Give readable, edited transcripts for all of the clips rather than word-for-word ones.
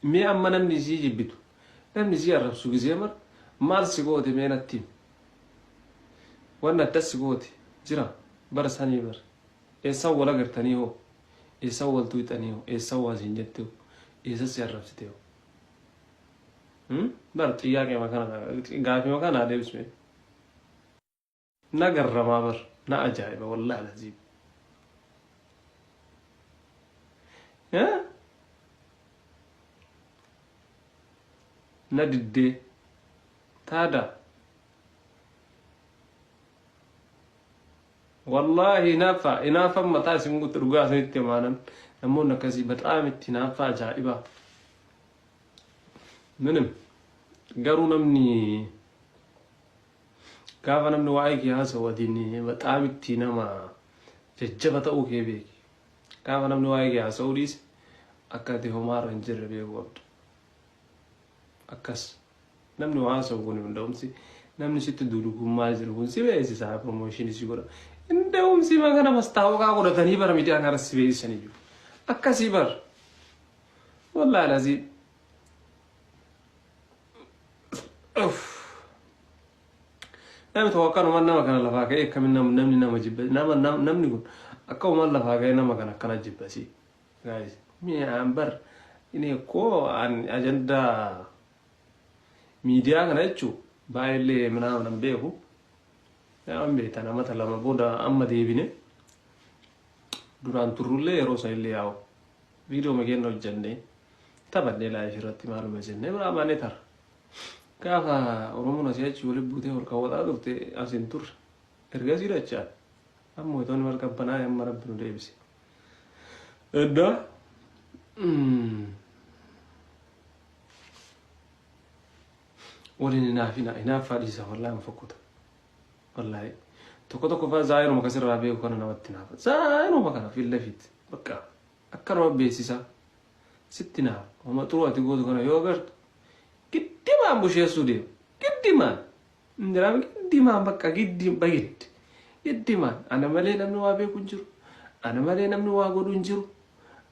مي أما نمني زي جبتو نمني زي الربسو جزيمر مال سيقوتي مين التيم وانا تسيقوتي جرا برساني بر يسوى لقرتني هو يسوى تويتني هو يسوى زنجتو يسسي الربستيو بر تياكي مكان غافي مكان هذا بسمي نقر ما بر نا أجايبه والله العظيم ها نددي تادا والله نافع متى سمو ترجع سنتي معنا نمونا كذي بتعامل تنافع جائبة منم قالوا نمني كيف نمني وعيك يا سواديني بتعامل تناما ججبة أوكي بيك كيف نمني وعيك يا سوديس أكادي همار نجر بيه وقت أكاس نمني وعاسا وقولي من دومسي نمني ست دولوكم ماجر ونسي بيسي ساعة بروموشيني سيقولا إن دومسي ما كان مستعوقا قولا تنهيبا ميتي أنا رسي بيسي سنجو أكاسي بر والله العظيم أوف نعم توقعنا ما نما كان لفاك إيه كمين نمني نما جبا نمني قول أكاو ما لفاك إيه نما كان جبا سي guys مي أمبر إني كو عن أجندة ميديا كان يجو بايلي منا نبيهو يا أمي تنا مثلا ما بودا أما ديبينه duraan turullee yeroo isa illee yaa'u viidiyoo mageen hojjannee taphannee laayishirratti maaluma jennee biraa baanee tara gaafa oromoon asii achi waliin buutee ol kaawwataa dhufte asiin turre ergasii dachaan amma wayitoonni mal qabbanaa amma rabbi nu deebise edda waliin inaaf fadhiisa wallaahi mafakkuta wallaahi tokko faa zaayiruma kasirraa beeku kana namatti naafa zaayiruma kana fillafit bakka akkanuma beeksisa sitti naafa wama xuruu ati gootu kana yoo agartu giddimaan busheessuu deemu giddimaan indiraami giddimaan bakka giddimaan ana malee namni waa beeku hin jiru ana malee namni waa godhu hin jiru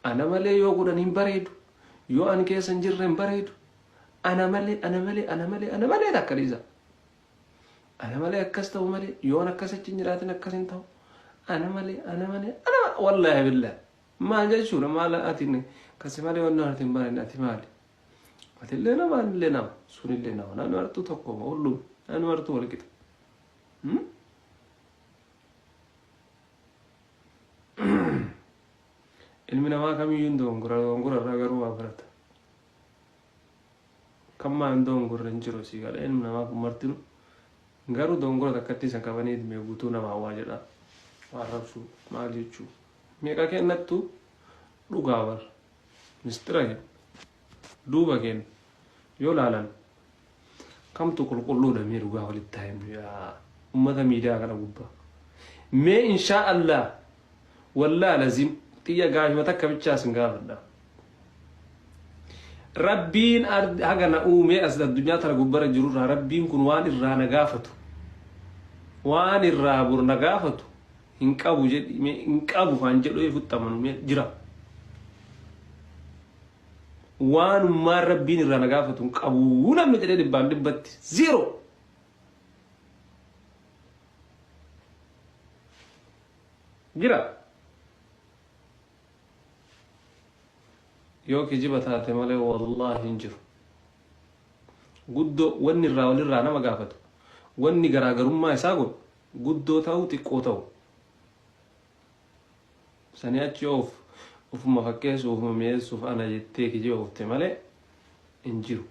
ana malee yoo godhan hin bareedu yoo ani keessa hin jirre hin bareedu ana malee takka dhiisa أنا مالي أكستو مالي يوم أكست جنراتنا أكسين تاو أنا مالي والله بالله ما جاي شو ما لا أتيني كسمالي والنهار تنبالي أتي مالي أتلنا ما لنا سوني لنا أنا نورتو تقوم أقوله أنا نورتو ولا كده المنا ما كم يندون غرا راغرو أبرت كم ما يندون غرا نجرو سيقال المنا ما كمرتنو garu dongora takkatti isa qabanii me guutuu nama waajira arrabsu maal jechuu meeqa kennattu dhugaa bar mistira kenn duuba kenn yoo laalan kamtu qulqulluudha mee dhugaa walitti taa'imnu yaa ummata miidiyaa kana gubbaa mee inshaa allah wallaa lazim xiyya gaashima takka bichaas hin gaafadha rabbiin hagana uumee as addunyaa tana gubbara jirurraa rabbiin kun waan irraa nagaafatu waan irraa bur nagaafatu hin qabu jedhi hin qabu waan jedhu fuxxamanu jira waan ummaan rabbiin irraa nagaafatu hin qabu namni jedhee dhibbaan dhibbatti zero jira yoo kijiba taate malee wallaahi hin jiru guddoo wanni irraa walirraa nama gaafatu wanni garaagarummaa isaa godhu guddoo ta'u xiqqoo ta'u sanii achi ofuma fakkeessu ofuma mi'eessuuf ana jettee kijiba oofte malee hin jiru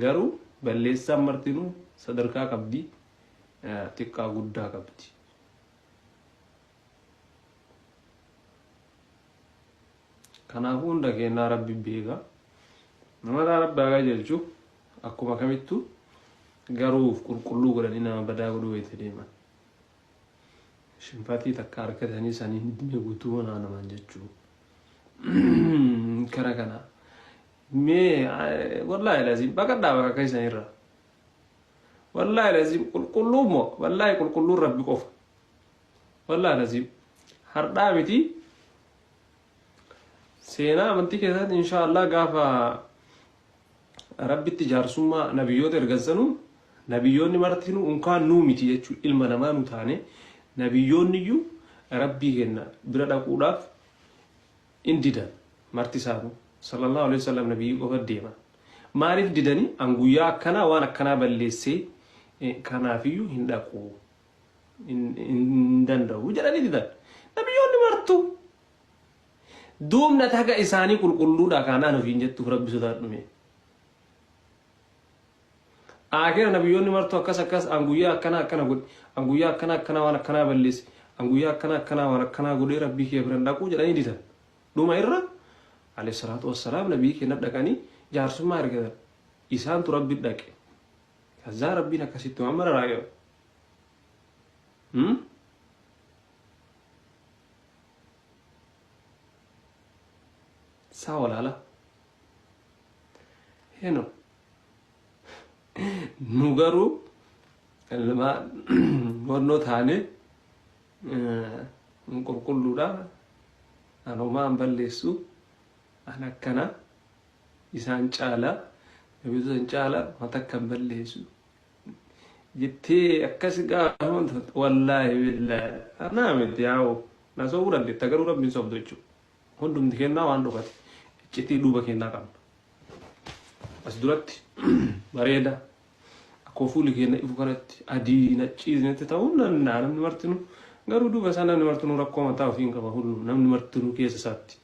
garuu balleessaan martinuu sadarkaa qabdi xiqqaa guddaa qabdi kanaafuu hunda kennaa rabbi beeka nama rabbaa gajeelchu akkuma kamittu garuuf qulqulluu godhanii nama badaa godhuu wayite deeman shinfatii takka harkatanii sanii hindime guutuu wanaa namaan jechuu kara kana mee wallaahi lazim baqadhaa baqa keessan irra wallaahi lazim qulqulluu moo wallaahi qulqulluun rabbi qofa wallaahi lazim hardhaa miti سينا منتي كذا إن شاء الله قافا rabbitti jaarsummaa nabiyyoota ergansanu nabiyyoonni martinu unkaan nuu miti jechuu ilma namaa nu taane nabiyyoonni iyyuu rabbii kenna bira dhaquudhaaf indidan marti isaanu sallallahu alaihi wasallam nabiyyi qofa deema maaliif didani an guyyaa akkanaa waan akkanaa balleessee kanaafiyyuu hin dhaqu hin danda'u jedhanii didan nabiyyoonni martu duumna taga isaanii qulqulluudha kanaan ofiin jettuuf rabbi sodaadhume akira nabiyyoonni martu akkas anguyyaa akkana godhe anguyyaa akkana waan akkanaa balleesse anguyyaa akkana waan akkanaa godhe rabbii kee biran dhaqu jedhanii didan dhuma irra alayhi salatu wassalaam nabii kee dhaqanii jaarsummaa argatan isaantu rabbi dhaqe kaza rabbiin akkasitti Muhammad raayo sawalala heno nugaru lama wonno taane qulqulluudha anuma balleessu anakana isaan caala nabiyoota caala matakkan balleessu jittee akkas gaafon wallahi billahi ana miti yaao naso wuran de tagaru rabbin sobdo jechu hundum dikenna waan dhufate citii duuba kennaa qabna as duratti bareeda akkoo fuuli kenna ifu kanatti adii naciisnetti ta'uun namni martinu garuu duuba isaa namni martinu rakkoo mataa ofiin qaba namni martinu keessa isaatti